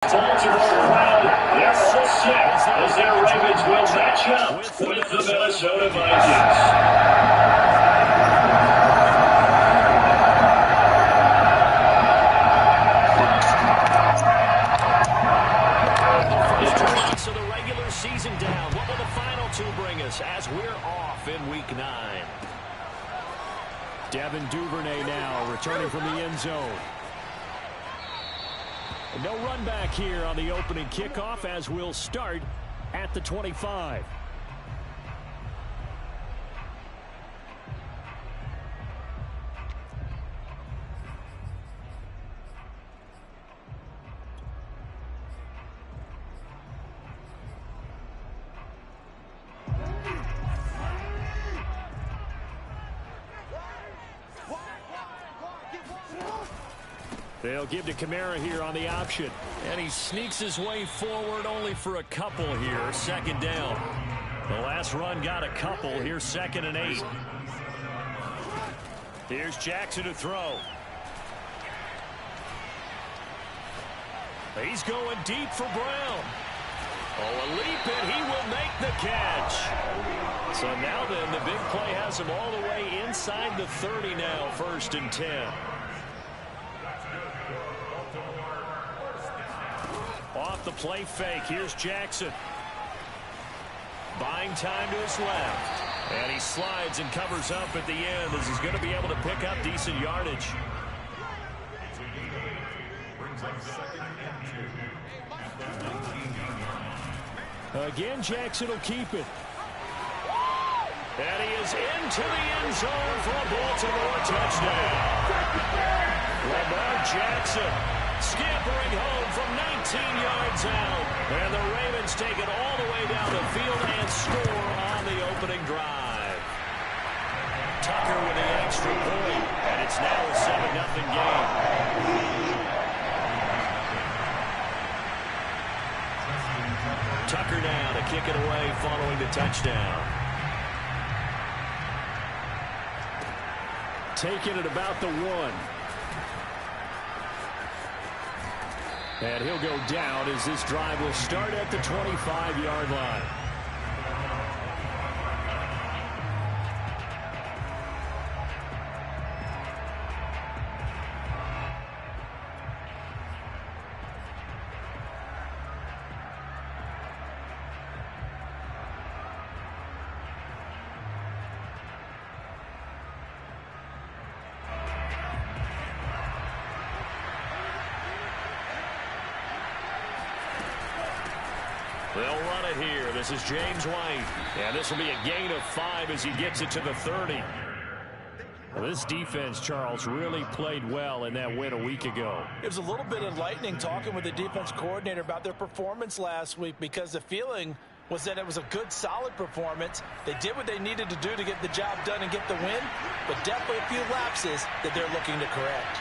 Baltimore crowd, they're so set as their Ravens will match up with the Minnesota Vikings. So the regular season down. What will the final two bring us as we're off in Week 9? Devin Duvernay now returning from the end zone. And no run back here on the opening kickoff as we'll start at the 25. They'll give to Kamara here on the option. And he sneaks his way forward only for a couple here. Second down. The last run got a couple. Here's 2nd and 8. Here's Jackson to throw. He's going deep for Brown. Oh, a leap, and he will make the catch. So now then, the big play has him all the way inside the 30 now, 1st and 10. Off the play fake. Here's Jackson. Buying time to his left. And he slides and covers up at the end as he's going to be able to pick up decent yardage. Again, Jackson will keep it. And he is into the end zone for a Baltimore touchdown. Lamar Jackson scampering home from 19 yards out. And the Ravens take it all the way down the field and score on the opening drive. Tucker with the extra point, and it's now a 7-0 game. Tucker now to kick it away following the touchdown. Taking it about the 1. And he'll go down as this drive will start at the 25-yard line. They'll run it here. This is James White. And this will be a gain of 5 as he gets it to the 30. Well, this defense, Charles, really played well in that win a week ago. It was a little bit enlightening talking with the defense coordinator about their performance last week because the feeling was that it was a good, solid performance. They did what they needed to do to get the job done and get the win, but definitely a few lapses that they're looking to correct.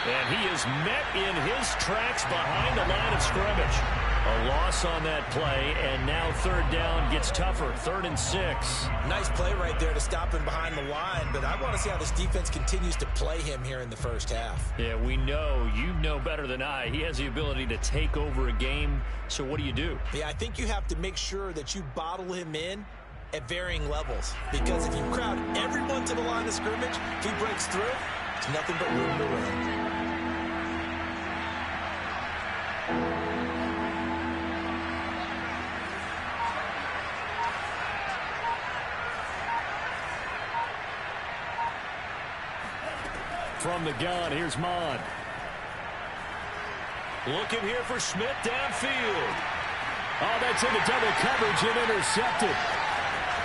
And he is met in his tracks behind the line of scrimmage. A loss on that play, and now 3rd down gets tougher. 3rd and 6. Nice play right there to stop him behind the line, but I want to see how this defense continues to play him here in the first half. Yeah, we know. You know better than I. He has the ability to take over a game, so what do you do? Yeah, I think you have to make sure that you bottle him in at varying levels, because if you crowd everyone to the line of scrimmage, if he breaks through, it's nothing but room to run. From the gun, here's Mond. Looking here for Smith downfield. Oh, that's into double coverage and intercepted.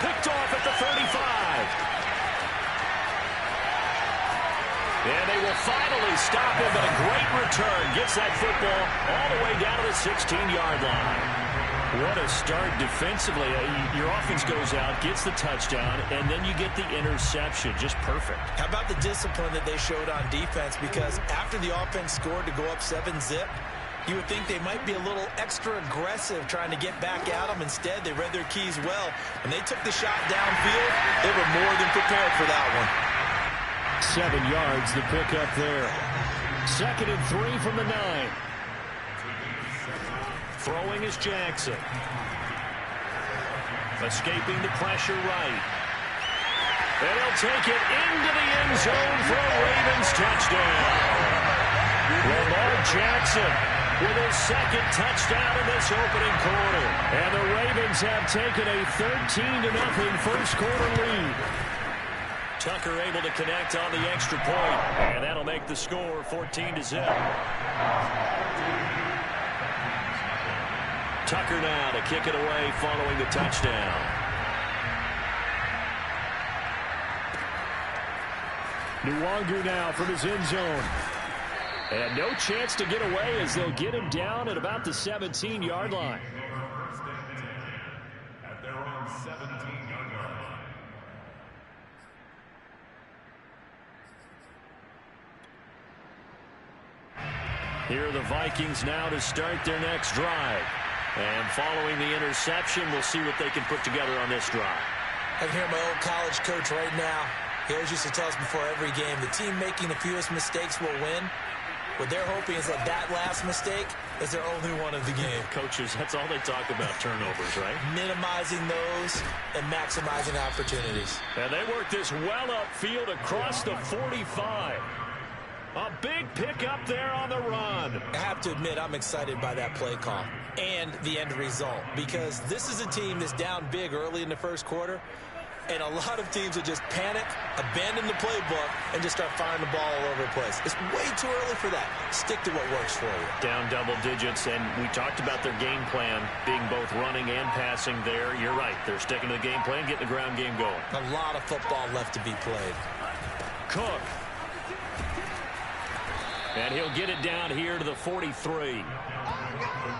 Picked off at the 35. And they will finally stop him, but a great return. Gets that football all the way down to the 16-yard line. What a start defensively. Your offense goes out, gets the touchdown, and then you get the interception. Just perfect. How about the discipline that they showed on defense? Because after the offense scored to go up 7-zip, you would think they might be a little extra aggressive trying to get back at them. Instead, they read their keys well. When they took the shot downfield, they were more than prepared for that one. 7 yards the pickup there. 2nd and 3 from the 9. Throwing is Jackson. Escaping the pressure right. And he'll take it into the end zone for a Ravens touchdown. Lamar Jackson with his 2nd touchdown in this opening quarter. And the Ravens have taken a 13-0 first quarter lead. Tucker able to connect on the extra point, and that'll make the score 14-0. Tucker now to kick it away following the touchdown. Nwangu now from his end zone. And no chance to get away as they'll get him down at about the 17-yard line. At their own 17-yard line. Here are the Vikings now to start their next drive. And following the interception, we'll see what they can put together on this drive. I can hear my old college coach right now. He always used to tell us before every game, the team making the fewest mistakes will win. What they're hoping is that last mistake is their only one of the game. Coaches, that's all they talk about, turnovers, right? Minimizing those and maximizing opportunities. And they work this well upfield across the 45. A big pickup there on the run. I have to admit, I'm excited by that play call and the end result, because this is a team that's down big early in the first quarter, and a lot of teams will just panic, abandon the playbook, and just start firing the ball all over the place. It's way too early for that. Stick to what works for you. Down double digits, and we talked about their game plan being both running and passing there. You're right. They're sticking to the game plan, getting the ground game going. A lot of football left to be played. Cook. And he'll get it down here to the 43.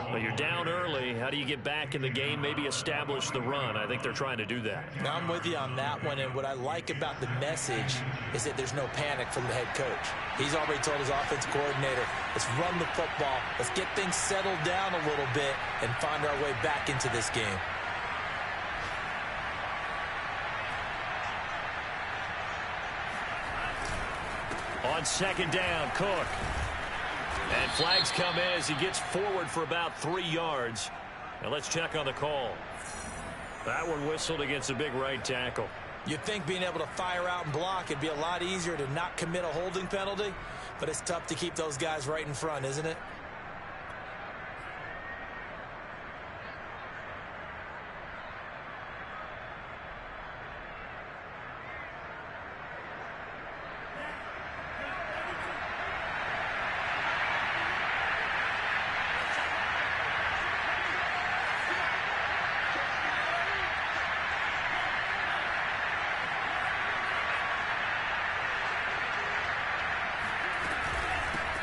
Well, you're down early. How do you get back in the game, maybe establish the run? I think they're trying to do that. Now, I'm with you on that one, and what I like about the message is that there's no panic from the head coach. He's already told his offense coordinator, let's run the football, let's get things settled down a little bit and find our way back into this game. On 2nd down, Cook. And flags come in as he gets forward for about 3 yards. Now let's check on the call. That one whistled against a big right tackle. You'd think being able to fire out and block, it'd be a lot easier to not commit a holding penalty, but it's tough to keep those guys right in front, isn't it?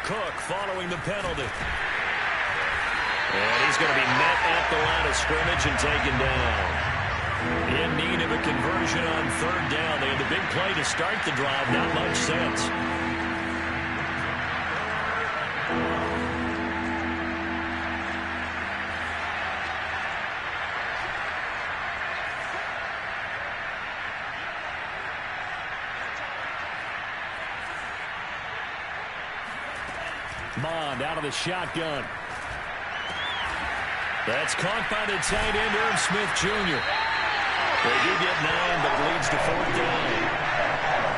Cook following the penalty. And he's going to be met at the line of scrimmage and taken down. In need of a conversion on 3rd down. They had the big play to start the drive. Not much sense. Mond out of the shotgun. That's caught by the tight end, Irv Smith Jr. They do get 9, but it leads to 4th down.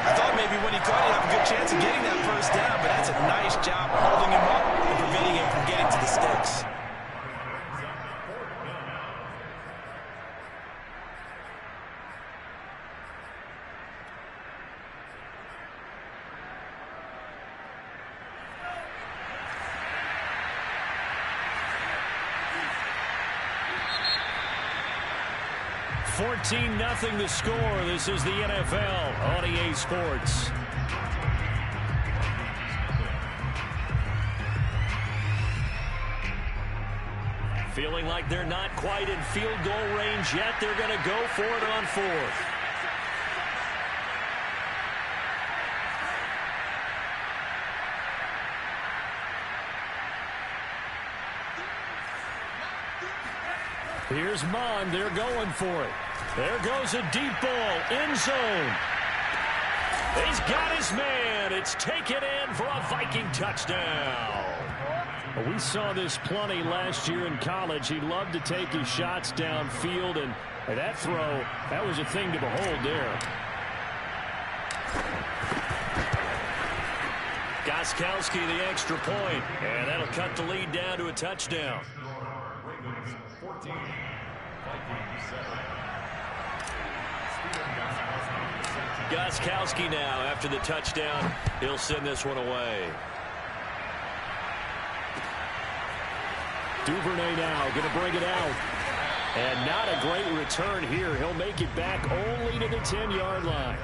I thought maybe when he caught it, he'd have a good chance of getting that 1st down, but that's a nice job holding him up and preventing him from getting to the sticks. Nothing the score. This is the NFL on EA Sports. Feeling like they're not quite in field goal range yet. They're going to go for it on 4th. Here's Mond. They're going for it. There goes a deep ball. End zone. He's got his man. It's taken in for a Viking touchdown. We saw this plenty last year in college. He loved to take his shots downfield, and that throw, that was a thing to behold there. Gostkowski the extra point, and that'll cut the lead down to a touchdown. Ravens 14, Vikings 7. Gostkowski now after the touchdown. He'll send this one away. Duvernay now going to bring it out. And not a great return here. He'll make it back only to the 10-yard line.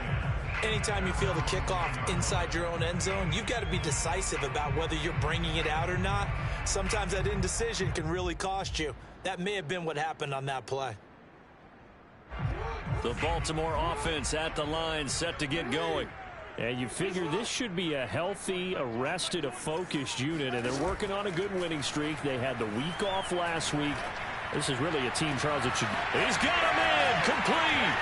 Anytime you feel the kickoff inside your own end zone, you've got to be decisive about whether you're bringing it out or not. Sometimes that indecision can really cost you. That may have been what happened on that play. The Baltimore offense at the line, set to get going. And you figure this should be a healthy, a focused unit, and they're working on a good winning streak. They had the week off last week. This is really a team, Charles, that should... He's got a man complete.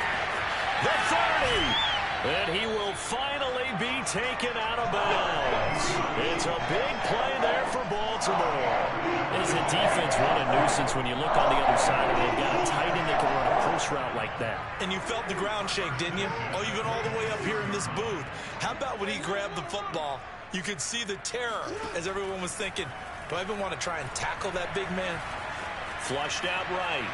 The 30. And he will finally be taken out of bounds. It's a big play there for Baltimore. Is the defense what a nuisance when you look on the other side and they've got a tight end that can run a post route like that. And you felt the ground shake, didn't you? Oh, you've been all the way up here in this booth. How about when he grabbed the football? You could see the terror as everyone was thinking, do I even want to try and tackle that big man? Flushed out right.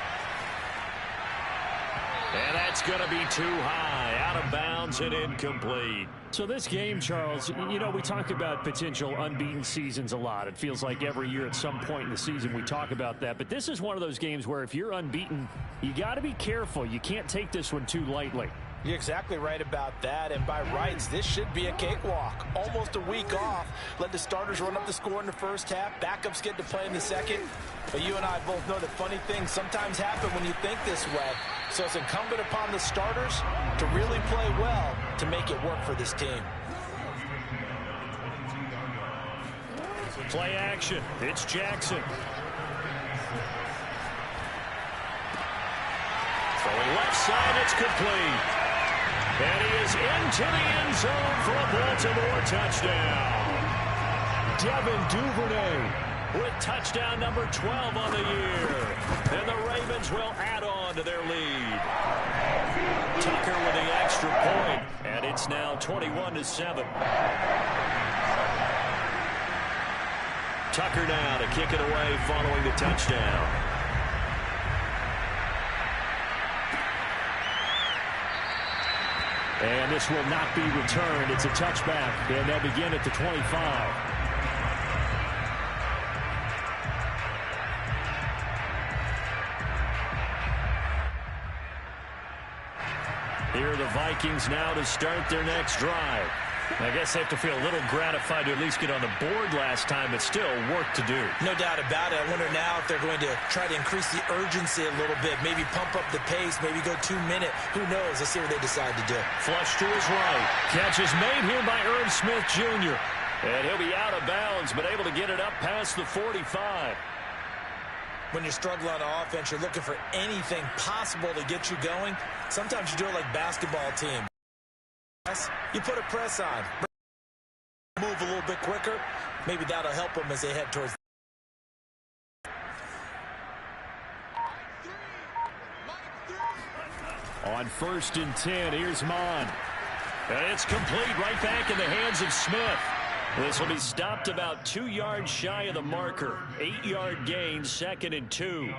And that's going to be too high, out of bounds and incomplete. So this game, Charles, you know, we talk about potential unbeaten seasons a lot. It feels like every year at some point in the season we talk about that. But this is one of those games where if you're unbeaten, you got to be careful. You can't take this one too lightly. You're exactly right about that, and by rights, this should be a cakewalk. Almost a week off. Let the starters run up the score in the first half. Backups get to play in the second. But you and I both know that funny things sometimes happen when you think this way. So it's incumbent upon the starters to really play well to make it work for this team. Play action. It's Jackson. Throwing left side, it's complete. And he is into the end zone for a Baltimore touchdown. Devin Duvernay with touchdown number 12 on the year. And the Ravens will add on to their lead. Tucker with the extra point, and it's now 21-7. Tucker now to kick it away following the touchdown. And this will not be returned. It's a touchback, and they'll begin at the 25. Here are the Vikings now to start their next drive. I guess they have to feel a little gratified to at least get on the board last time, but still work to do. No doubt about it. I wonder now if they're going to try to increase the urgency a little bit, maybe pump up the pace, maybe go 2-minute. Who knows? Let's see what they decide to do. Flush to his right. Catch is made here by Irv Smith Jr. And he'll be out of bounds, but able to get it up past the 45. When you're struggling on offense, you're looking for anything possible to get you going. Sometimes you do it like basketball team. You put a press on, move a little bit quicker. Maybe that'll help them as they head towards. On 1st and 10, here's Mon. And it's complete right back in the hands of Smith. This will be stopped about 2 yards shy of the marker. 8-yard gain, 2nd and 2.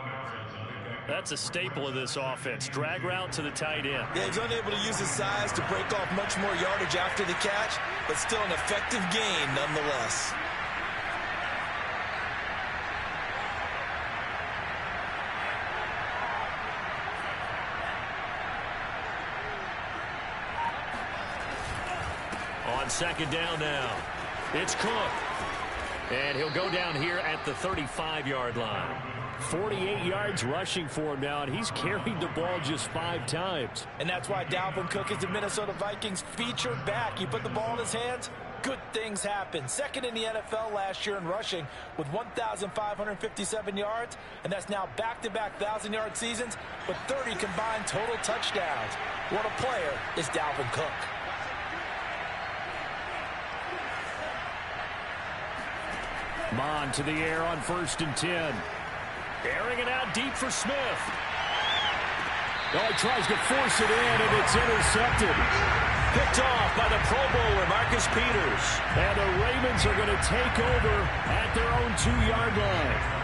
That's a staple of this offense. Drag route to the tight end. Yeah, he's unable to use his size to break off much more yardage after the catch, but still an effective gain nonetheless. On 2nd down now, it's Cook. And he'll go down here at the 35-yard line. 48 yards rushing for him now, and he's carried the ball just 5 times. And that's why Dalvin Cook is the Minnesota Vikings featured back. You put the ball in his hands, good things happen. 2nd in the NFL last year in rushing with 1,557 yards, and that's now back-to-back 1,000-yard seasons with 30 combined total touchdowns. What a player is Dalvin Cook. Mon to the air on 1st and 10. Airing it out deep for Smith. Oh, he tries to force it in, and it's intercepted. Picked off by the Pro Bowler, Marcus Peters. And the Ravens are going to take over at their own 2-yard line.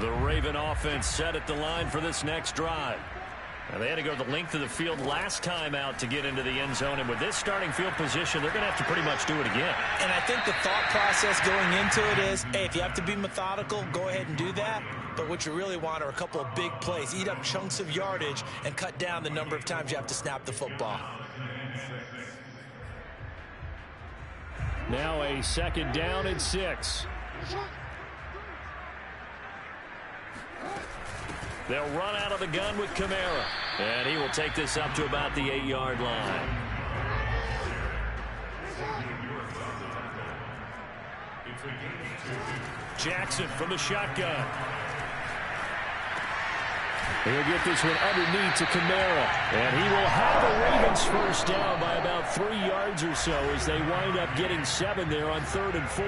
The Raven offense set at the line for this next drive. Now, they had to go the length of the field last time out to get into the end zone, and with this starting field position, they're going to have to pretty much do it again. And I think the thought process going into it is, hey, if you have to be methodical, go ahead and do that. But what you really want are a couple of big plays, eat up chunks of yardage, and cut down the number of times you have to snap the football. Now a 2nd down and 6. They'll run out of the gun with Kamara. And he will take this up to about the 8-yard line. Jackson from the shotgun. He'll get this one underneath to Kamara. And he will have the Ravens first down by about 3 yards or so as they wind up getting 7 there on 3rd and 4.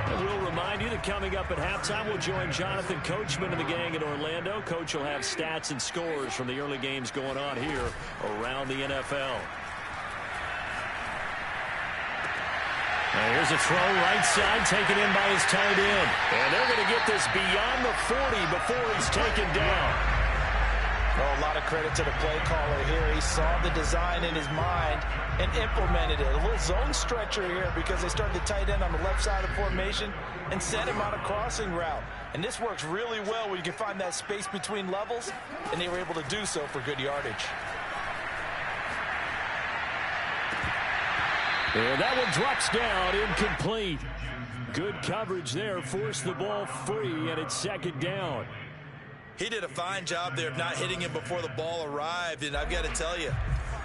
And we'll remind you that coming up at halftime, we'll join Jonathan Coachman and the gang in Orlando. Coach will have stats and scores from the early games going on here around the NFL. Now here's a throw right side, taken in by his tight end. And they're going to get this beyond the 40 before he's taken down. Oh, a lot of credit to the play caller here. He saw the design in his mind and implemented it. A little zone stretcher here because they started the tight end on the left side of formation and sent him on a crossing route. And this works really well where you can find that space between levels, and they were able to do so for good yardage. And that one drops down, incomplete. Good coverage there, forced the ball free, and it's 2nd down. He did a fine job there of not hitting him before the ball arrived, and I've got to tell you,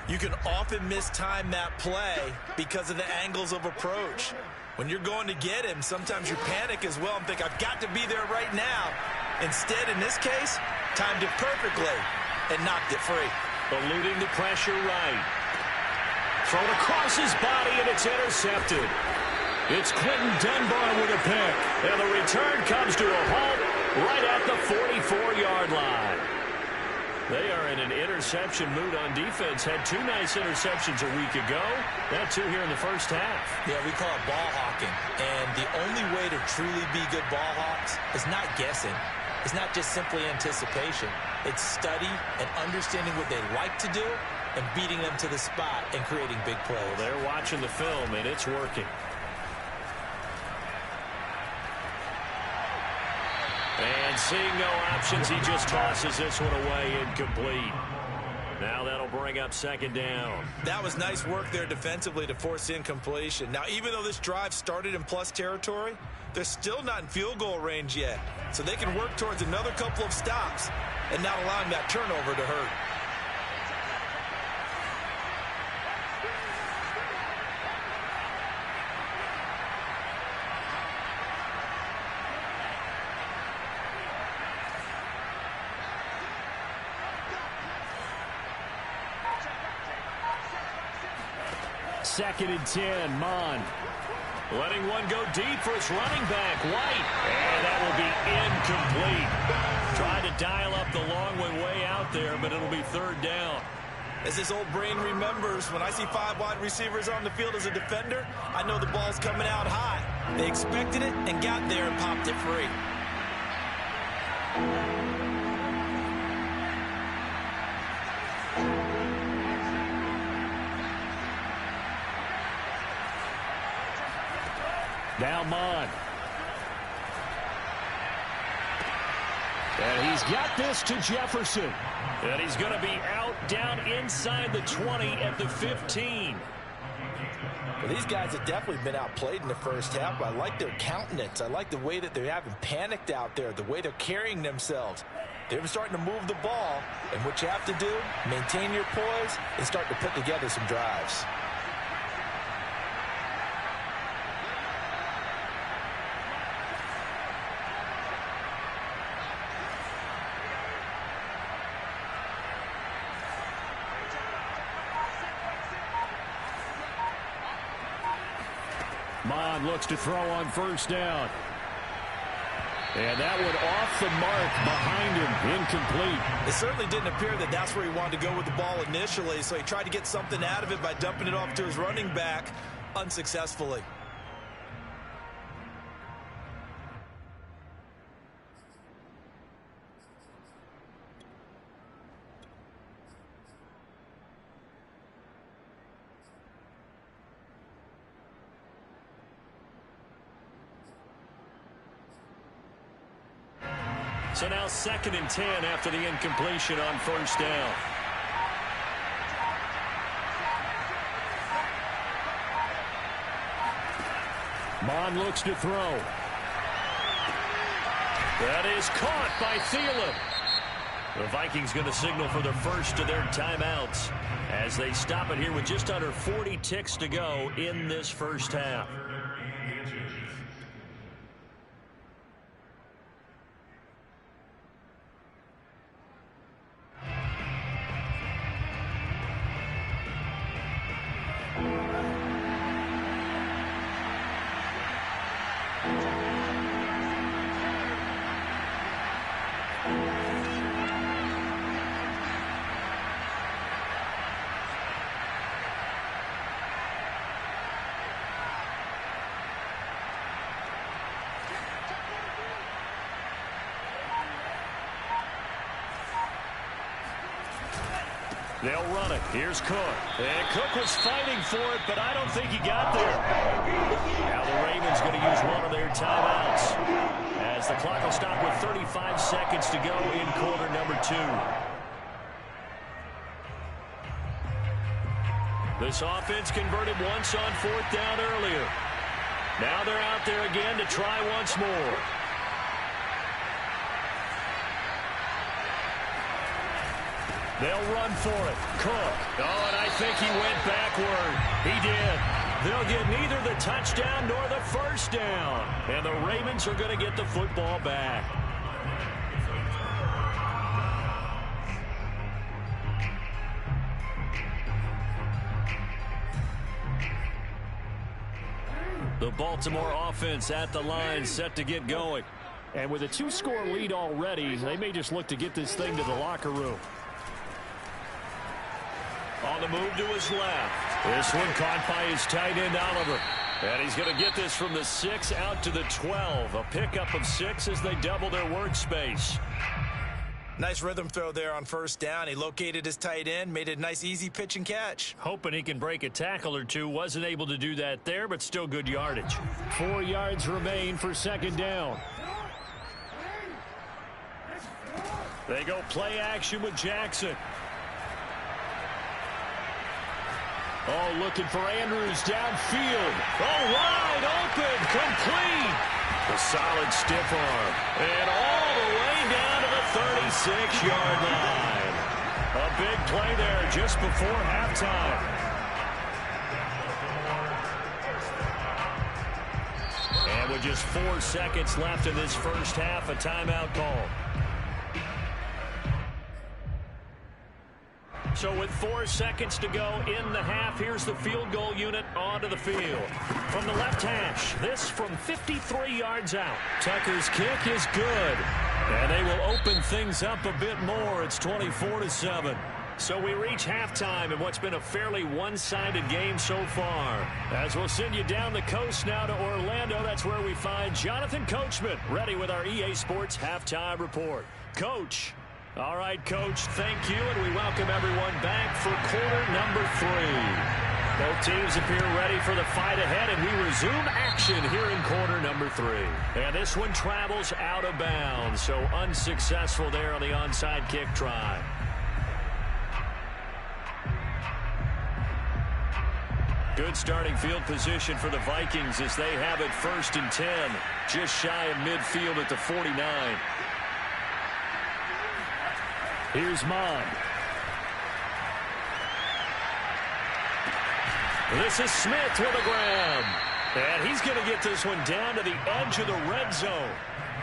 you can often mistime that play because of the angles of approach. When you're going to get him, sometimes you panic as well and think, I've got to be there right now. Instead, in this case, timed it perfectly and knocked it free. Eluding the pressure right. Thrown across his body, and it's intercepted. It's Clinton Dunbar with a pick, and the return comes to a halt right at the 44-yard line. They are in an interception mood on defense. Had 2 nice interceptions a week ago. Had 2 here in the first half. Yeah, we call it ball hawking. And the only way to truly be good ball hawks is not guessing. It's not just simply anticipation. It's study and understanding what they like to do and beating them to the spot and creating big plays. Well, they're watching the film, and it's working. And seeing no options, he just tosses this one away, incomplete. Now that'll bring up 2nd down. That was nice work there defensively to force incompletion. Now, even though this drive started in plus territory, they're still not in field goal range yet. So they can work towards another couple of stops and not allowing that turnover to hurt. Second and 10, Mon. Letting one go deep for his running back, White. And that will be incomplete. Tried to dial up the long way out there, but it'll be 3rd down. As this old brain remembers, when I see 5 wide receivers on the field as a defender, I know the ball's coming out high. They expected it and got there and popped it free. Now Mon. And he's got this to Jefferson. And he's going to be out down inside the 20 at the 15. Well, these guys have definitely been outplayed in the first half, but I like their countenance. I like the way that they haven't panicked out there, the way they're carrying themselves. They were starting to move the ball, and what you have to do, maintain your poise and start to put together some drives. Mond looks to throw on first down. And that one off the mark behind him, incomplete. It certainly didn't appear that that's where he wanted to go with the ball initially, so he tried to get something out of it by dumping it off to his running back unsuccessfully. So now 2nd and 10 after the incompletion on first down. Mond looks to throw. That is caught by Thielen. The Vikings going to signal for the first of their timeouts as they stop it here with just under 40 ticks to go in this first half. They'll run it. Here's Cook. And Cook was fighting for it, but I don't think he got there. Now the Ravens going to use one of their timeouts as the clock will stop with 35 seconds to go in quarter number 2. This offense converted once on 4th down earlier. Now they're out there again to try once more. They'll run for it. Cook. Oh, and I think he went backward. He did. They'll get neither the touchdown nor the first down. And the Ravens are going to get the football back. The Baltimore offense at the line, set to get going. And with a 2-score lead already, they may just look to get this thing to the locker room. On the move to his left. This one caught by his tight end, Oliver. And he's going to get this from the 6 out to the 12. A pickup of 6 as they double their workspace. Nice rhythm throw there on first down. He located his tight end, made it a nice easy pitch and catch. Hoping he can break a tackle or two. Wasn't able to do that there, but still good yardage. 4 yards remain for 2nd down. They go play action with Jackson. Oh, looking for Andrews downfield. Oh, wide open, complete. The solid stiff arm. And all the way down to the 36-yard line. A big play there just before halftime. And with just 4 seconds left in this first half, a timeout call. So with 4 seconds to go in the half, here's the field goal unit onto the field. From the left hash, this from 53 yards out. Tucker's kick is good. And they will open things up a bit more. It's 24-7. So we reach halftime in what's been a fairly one-sided game so far. As we'll send you down the coast now to Orlando, that's where we find Jonathan Coachman, ready with our EA Sports Halftime Report. Coach. All right, Coach, thank you, and we welcome everyone back for quarter number 3. Both teams appear ready for the fight ahead, and we resume action here in quarter number 3. And this one travels out of bounds, so unsuccessful there on the onside kick try. Good starting field position for the Vikings as they have it 1st and 10, just shy of midfield at the 49. Here's Mond. This is Smith with a grab. And he's going to get this one down to the edge of the red zone.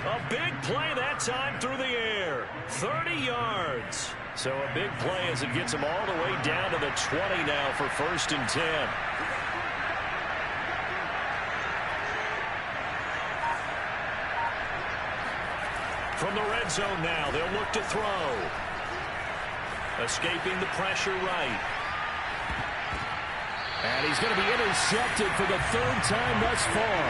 A big play that time through the air. 30 yards. So a big play as it gets him all the way down to the 20 now for 1st and 10. From the red zone now, they'll look to throw. Escaping the pressure right. And he's going to be intercepted for the 3rd time thus far.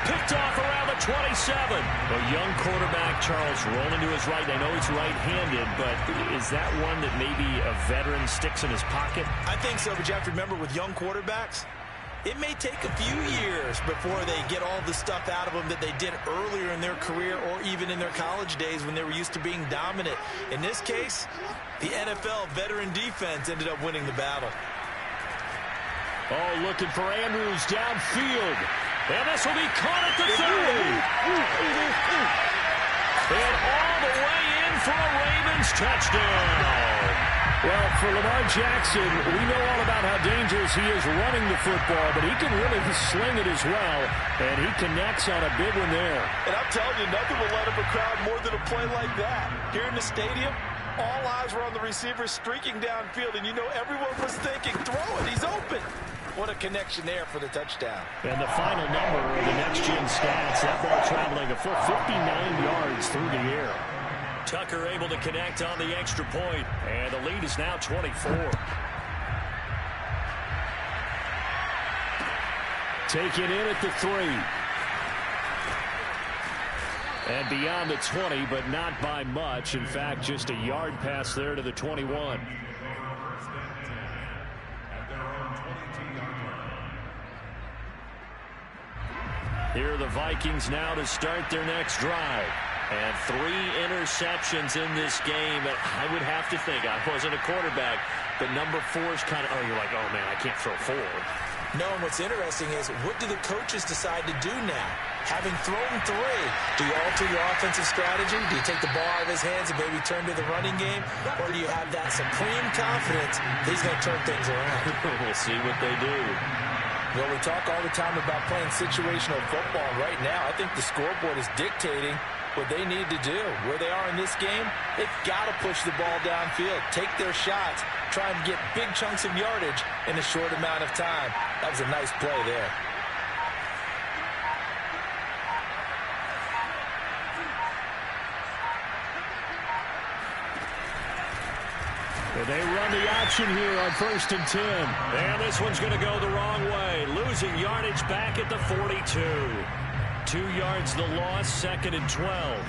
Picked off around the 27. A young quarterback, Charles, rolling to his right. I know he's right-handed, but is that one that maybe a veteran sticks in his pocket? I think so, but you have to remember with young quarterbacks, it may take a few years before they get all the stuff out of them that they did earlier in their career or even in their college days when they were used to being dominant. In this case, the NFL veteran defense ended up winning the battle. Oh, looking for Andrews downfield. And this will be caught at the 30. And all the way in for a Ravens touchdown. Well, for Lamar Jackson, we know all about how dangerous he is running the football, but he can really sling it as well, and he connects on a big one there. And I'm telling you, nothing will light up a crowd more than a play like that. Here in the stadium, all eyes were on the receiver streaking downfield, and you know everyone was thinking, throw it, he's open. What a connection there for the touchdown. And the final number of the next-gen stats, that ball traveling a full 59 yards through the air. Tucker able to connect on the extra point, and the lead is now 24. Take it in at the 3. And beyond the 20, but not by much. In fact, just a yard pass there to the 21. Here are the Vikings now to start their next drive. And 3 interceptions in this game. I would have to think, I wasn't a quarterback, but number 4 is kind of, you're like, oh, man, I can't throw 4. No, and what's interesting is, what do the coaches decide to do now? Having thrown 3, do you alter your offensive strategy? Do you take the ball out of his hands and maybe turn to the running game? Or do you have that supreme confidence that he's going to turn things around? We'll see what they do. Well, we talk all the time about playing situational football. Right now, I think the scoreboard is dictating what they need to do. Where they are in this game, they've got to push the ball downfield, take their shots, try and get big chunks of yardage in a short amount of time. That was a nice play there. And they run the option here on 1st and 10. And this one's going to go the wrong way. Losing yardage back at the 42. 2 yards the loss, 2nd and 12.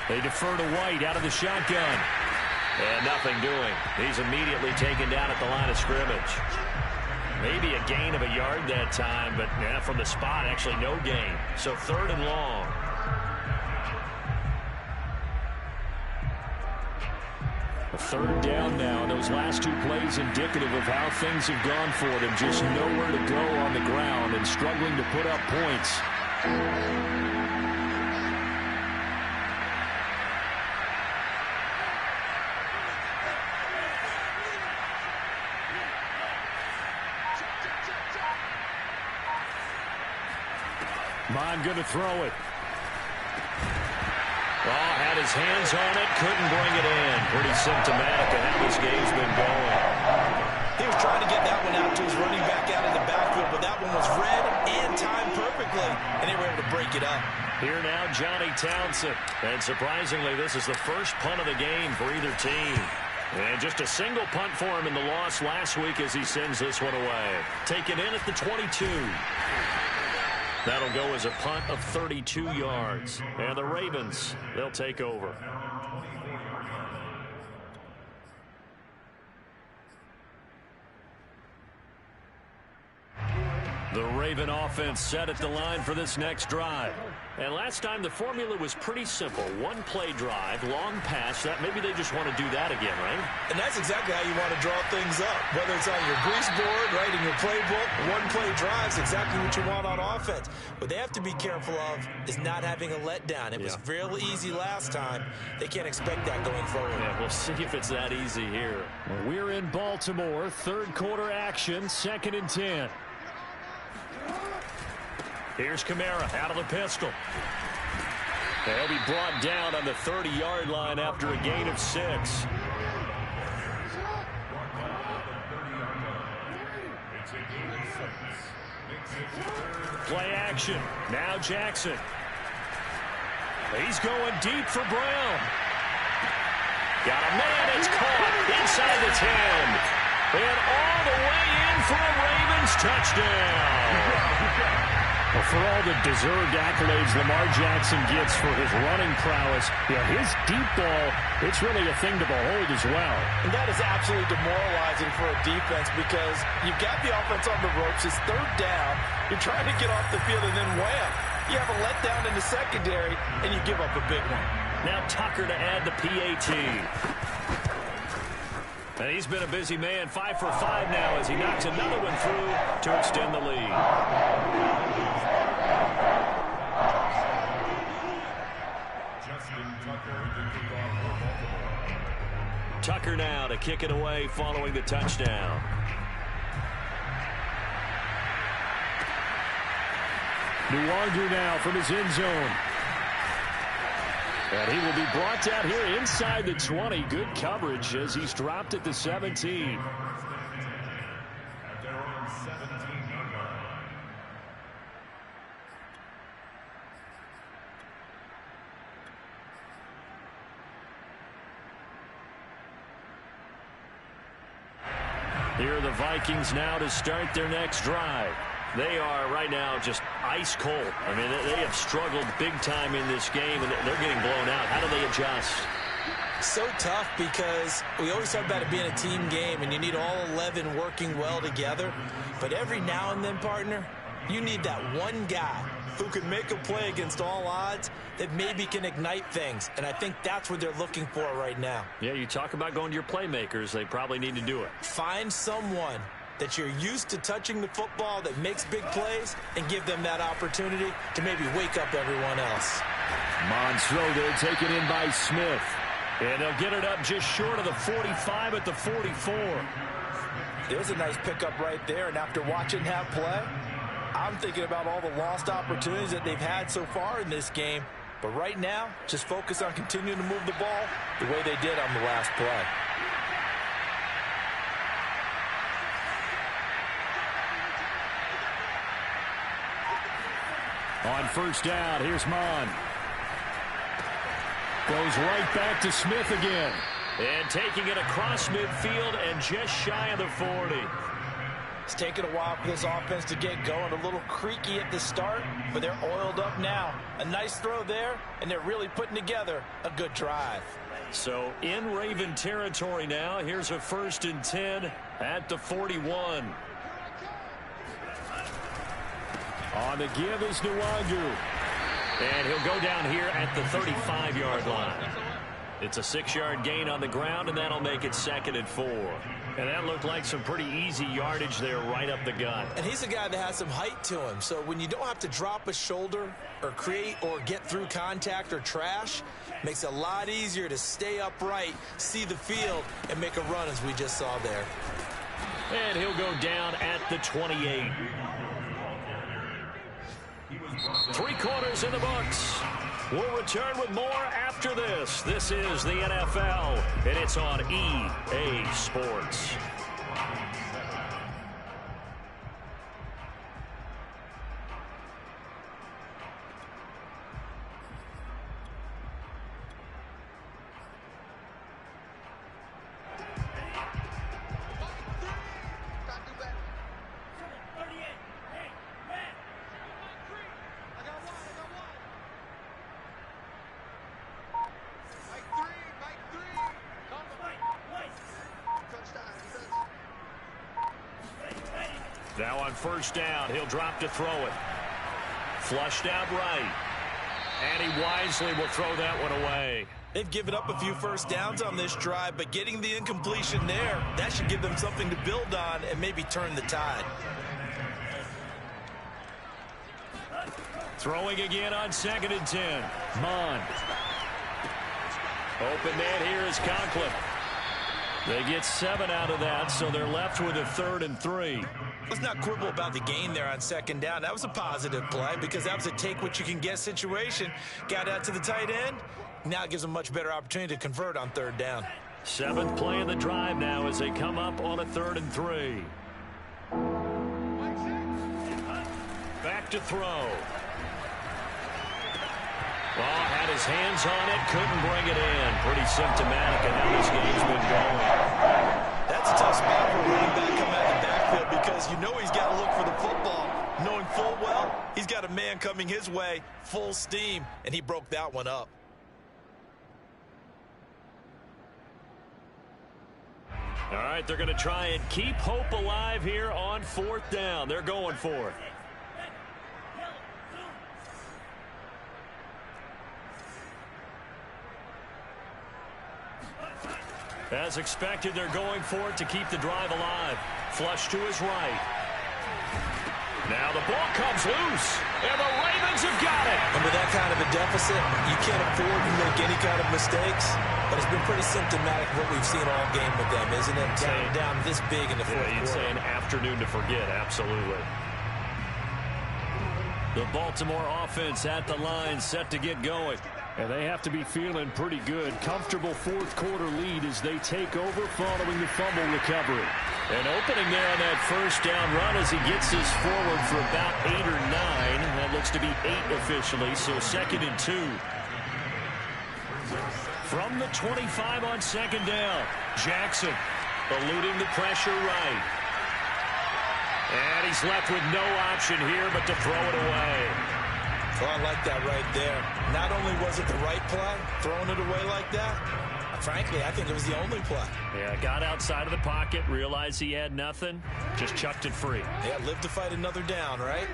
They defer to White out of the shotgun. And nothing doing. He's immediately taken down at the line of scrimmage. Maybe a gain of a yard that time, but from the spot, actually no gain. So 3rd and long. A 3rd down now, and those last 2 plays indicative of how things have gone for them. Just nowhere to go on the ground and struggling to put up points. Mond going to throw it. Oh, had his hands on it, couldn't bring it in. Pretty symptomatic of how this game's been going. He was trying to get that one out to his running back out in the backfield, but that one was read and timed perfectly, and they were able to break it up. Here now, Johnny Townsend. And surprisingly, this is the first punt of the game for either team. And just a single punt for him in the loss last week as he sends this one away. Taken in at the 22. That'll go as a punt of 32 yards. And the Ravens, they'll take over. The Raven offense set at the line for this next drive. And last time the formula was pretty simple. One play drive, long pass. That maybe they just want to do that again, right? And that's exactly how you want to draw things up. Whether it's on your grease board, right, in your playbook, one play drive is exactly what you want on offense. What they have to be careful of is not having a letdown. It was real easy last time. They can't expect that going forward. Yeah, we'll see if it's that easy here. We're in Baltimore. Third quarter action, 2nd and 10. Here's Kamara out of the pistol. They'll be brought down on the 30-yard line after a gain of 6. Play action. Now Jackson. He's going deep for Brown. Got a man. It's caught inside the 10. And all the way in for a Ravens touchdown. Well, for all the deserved accolades Lamar Jackson gets for his running prowess, his deep ball, it's really a thing to behold as well. And that is absolutely demoralizing for a defense because you've got the offense on the ropes. It's third down. You're trying to get off the field, and then wham, you have a letdown in the secondary, and you give up a big one. Now Tucker to add the PAT. And he's been a busy man, 5 for 5 now as he knocks another one through to extend the lead. Tucker now to kick it away following the touchdown. Nuwangu now from his end zone. And he will be brought down here inside the 20. Good coverage as he's dropped at the 17. Here are the Vikings now to start their next drive. They are right now just ice cold. I mean, they have struggled big time in this game, and they're getting blown out. How do they adjust? So tough because we always talk about it being a team game, and you need all 11 working well together. But every now and then, partner, you need that one guy who can make a play against all odds that maybe can ignite things. And I think that's what they're looking for right now. Yeah, you talk about going to your playmakers. They probably need to do it. Find someone that you're used to touching the football that makes big plays and give them that opportunity to maybe wake up everyone else. Monroe there taken in by Smith. And they'll get it up just short of the 45 at the 44. There's a nice pickup right there, and after watching that play, I'm thinking about all the lost opportunities that they've had so far in this game. But right now, just focus on continuing to move the ball the way they did on the last play. On first down, here's Mon. Goes right back to Smith again. And taking it across midfield and just shy of the 40. It's taken a while for this offense to get going. A little creaky at the start, but they're oiled up now. A nice throw there, and they're really putting together a good drive. So in Raven territory now. Here's a 1st and 10 at the 41. On the give is Nuwangu. And he'll go down here at the 35-yard line. It's a 6-yard gain on the ground, and that'll make it 2nd and 4. And that looked like some pretty easy yardage there right up the gut. And he's a guy that has some height to him. So when you don't have to drop a shoulder or create or get through contact or trash, makes it a lot easier to stay upright, see the field, and make a run as we just saw there. And he'll go down at the 28. 3 quarters in the books. We'll return with more after this. This is the NFL, and it's on EA Sports. Now on first down, he'll drop to throw it. Flushed out right. And he wisely will throw that one away. They've given up a few first downs on this drive, but getting the incompletion there, that should give them something to build on and maybe turn the tide. Throwing again on 2nd and 10. Mond. Open man here is Conklin. They get 7 out of that, so they're left with a 3rd and 3. Let's not quibble about the gain there on 2nd down. That was a positive play because that was a take-what-you-can-get situation. Got out to the tight end. Now it gives them a much better opportunity to convert on 3rd down. 7th play of the drive now as they come up on a 3rd and 3. Back to throw. Well, had his hands on it, couldn't bring it in. Pretty symptomatic of how this game's been going. That's a tough spot for a running back coming out of the backfield because you know he's got to look for the football, knowing full well he's got a man coming his way, full steam, and he broke that one up. All right, they're going to try and keep hope alive here on 4th down. They're going for it. As expected, they're going for it to keep the drive alive. Flush to his right. Now the ball comes loose, and the Ravens have got it. And with that kind of a deficit, you can't afford to make any kind of mistakes. But it's been pretty symptomatic of what we've seen all game with them, isn't it? Down this big in the fourth quarter. You'd say an afternoon to forget, absolutely. The Baltimore offense at the line, set to get going. And they have to be feeling pretty good. Comfortable fourth quarter lead as they take over following the fumble recovery. And opening there on that first down run as he gets this forward for about 8 or 9. That looks to be 8 officially, so 2nd and 2. From the 25 on 2nd down, Jackson eluding the pressure right. And he's left with no option here but to throw it away. Well, I like that right there. Not only was it the right play, throwing it away like that, frankly, I think it was the only play. Yeah, got outside of the pocket, realized he had nothing, just chucked it free. Yeah, live to fight another down, right?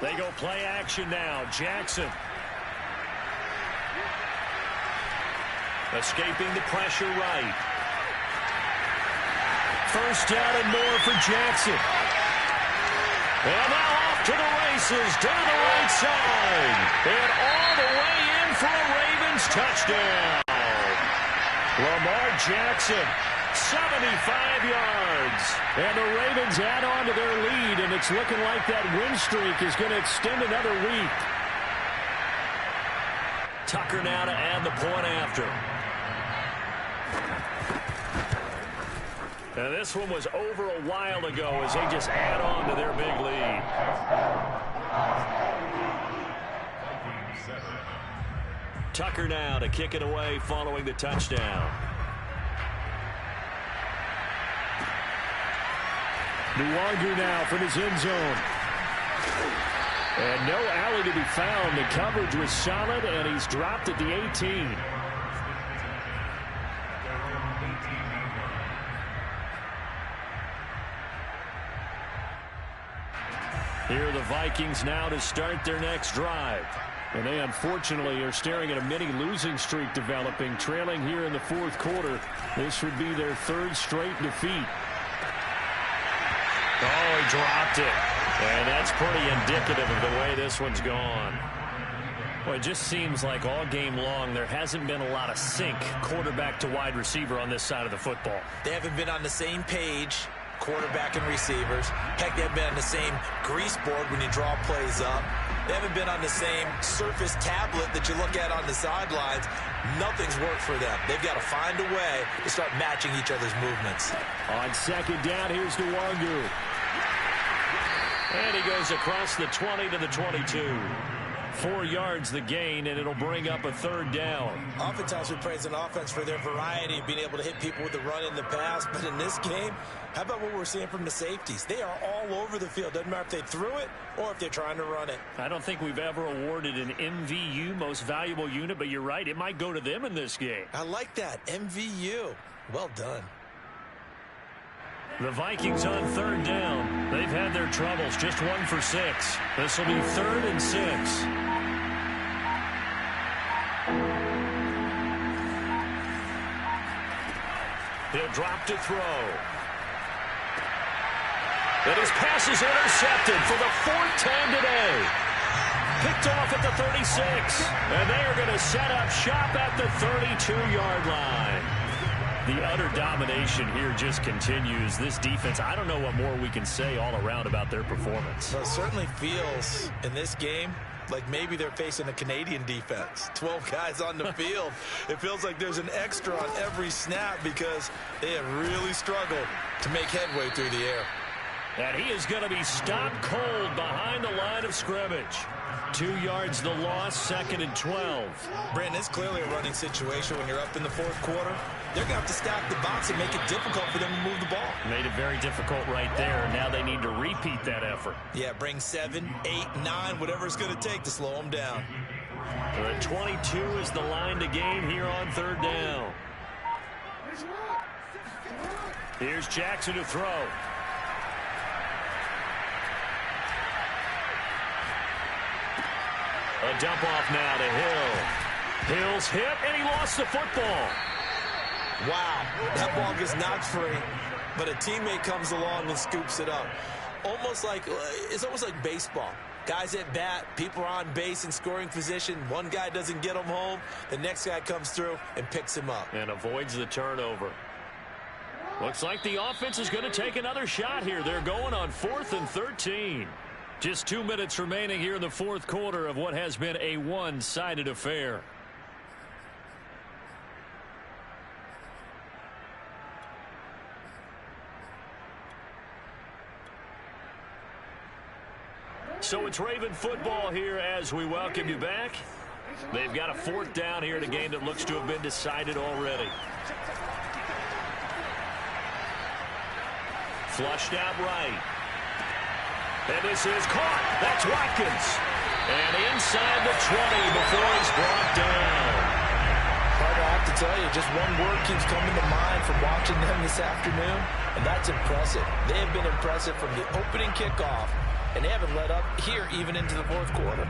They go play action now. Jackson. Escaping the pressure right. First down and more for Jackson. And now off to the races, down the right side. And all the way in for a Ravens touchdown. Lamar Jackson, 75 yards. And the Ravens add on to their lead, and it's looking like that win streak is going to extend another week. Tucker now to add the point after. And this one was over a while ago as they just add on to their big lead. Tucker now to kick it away following the touchdown. Nwangu now from his end zone. And no alley to be found. The coverage was solid, and he's dropped at the 18. Here are the Vikings now to start their next drive. And they unfortunately are staring at a mini losing streak developing, trailing here in the fourth quarter. This would be their 3rd straight defeat. Oh, he dropped it. And that's pretty indicative of the way this one's gone. Well, it just seems like all game long there hasn't been a lot of sync quarterback to wide receiver on this side of the football. They haven't been on the same page, quarterback and receivers. Heck, they haven't been on the same grease board when you draw plays up. They haven't been on the same surface tablet that you look at on the sidelines. Nothing's worked for them. They've got to find a way to start matching each other's movements. On 2nd down, here's Nwangu. And he goes across the 20 to the 22. 4 yards the gain, and it'll bring up a 3rd down. Oftentimes we praise an offense for their variety of being able to hit people with the run in the pass, but in this game, how about what we're seeing from the safeties? They are all over the field. Doesn't matter if they threw it or if they're trying to run it. I don't think we've ever awarded an MVU, most valuable unit, but you're right, it might go to them in this game. I like that, MVU. Well done. The Vikings on third down. They've had their troubles, just 1 for 6. This will be 3rd and 6. He'll drop to throw. And his pass is intercepted for the 4th time today. Picked off at the 36. And they are going to set up shop at the 32-yard line. The utter domination here just continues. This defense, I don't know what more we can say all around about their performance. Well, it certainly feels in this game like maybe they're facing a Canadian defense. 12 guys on the field. It feels like there's an extra on every snap because they have really struggled to make headway through the air. And he is going to be stopped cold behind the line of scrimmage. 2 yards the loss, 2nd and 12. Brandon, it's clearly a running situation when you're up in the 4th quarter. They're going to have to stack the box and make it difficult for them to move the ball. Made it very difficult right there. Now they need to repeat that effort. Yeah, bring 7, 8, 9, whatever it's going to take to slow them down. 22 is the line to gain here on 3rd down. Here's Jackson to throw. A dump off now to Hill. Hill's hit, and he lost the football. Wow, that ball gets knocked free, but a teammate comes along and scoops it up. It's almost like baseball. Guys at bat, people are on base in scoring position. One guy doesn't get him home. The next guy comes through and picks him up. And avoids the turnover. Looks like the offense is going to take another shot here. They're going on 4th and 13. Just 2 minutes remaining here in the 4th quarter of what has been a one-sided affair. So it's Raven football here as we welcome you back. They've got a 4th down here in a game that looks to have been decided already. Flushed out right. And this is caught. That's Watkins. And inside the 20 before he's brought down. Carter, I have to tell you, just one word keeps coming to mind from watching them this afternoon, and that's impressive. They have been impressive from the opening kickoff, and they haven't let up here even into the 4th quarter.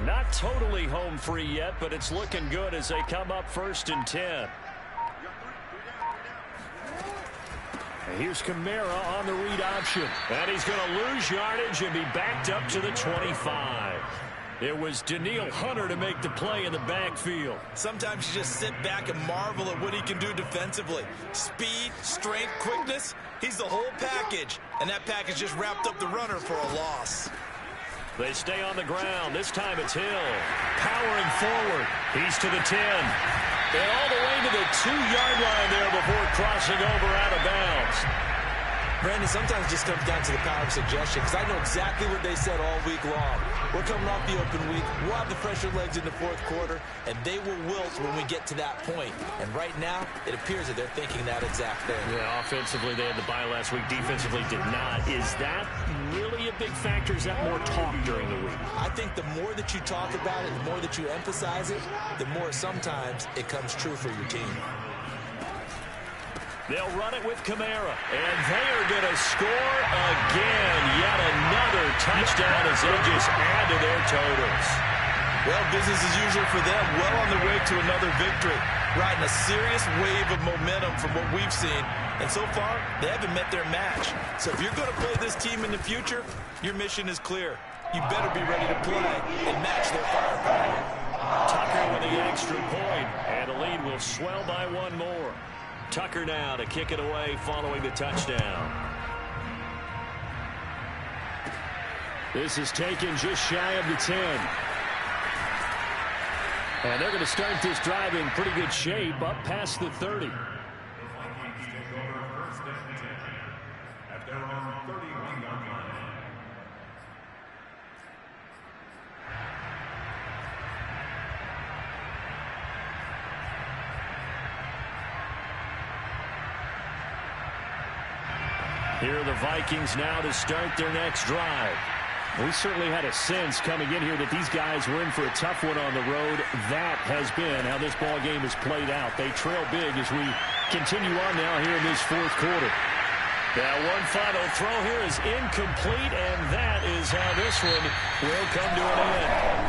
Not totally home free yet, but it's looking good as they come up 1st and 10. Here's Kamara on the read option. And he's going to lose yardage and be backed up to the 25. It was Daniil Hunter to make the play in the backfield. Sometimes you just sit back and marvel at what he can do defensively. Speed, strength, quickness, he's the whole package. And that package just wrapped up the runner for a loss. They stay on the ground. This time it's Hill. Powering forward. He's to the 10. And all the way to the 2-yard line there before crossing over out of bounds. Brandon, sometimes it just comes down to the power of suggestion, because I know exactly what they said all week long. We're coming off the open week. We'll have the fresher legs in the 4th quarter, and they will wilt when we get to that point. And right now, it appears that they're thinking that exact thing. Yeah, offensively, they had the bye last week. Defensively, did not. Is that really a big factor? Is that more talk during the week? I think the more that you talk about it, the more that you emphasize it, the more sometimes it comes true for your team. They'll run it with Kamara, and they are going to score again. Yet another touchdown as they just add to their totals. Well, business as usual for them. Well on the way to another victory. Riding a serious wave of momentum from what we've seen. And so far, they haven't met their match. So if you're going to play this team in the future, your mission is clear. You better be ready to play and match their firepower. Tucker with the extra point, and the lead will swell by 1 more. Tucker now to kick it away following the touchdown. This is taken just shy of the 10. And they're going to start this drive in pretty good shape up past the 30. The Vikings take over 1st and 10 at their own 31-yard line. Here are the Vikings now to start their next drive. We certainly had a sense coming in here that these guys were in for a tough one on the road. That has been how this ball game has played out. They trail big as we continue on now here in this fourth quarter. Now one final throw here is incomplete, and that is how this one will come to an end.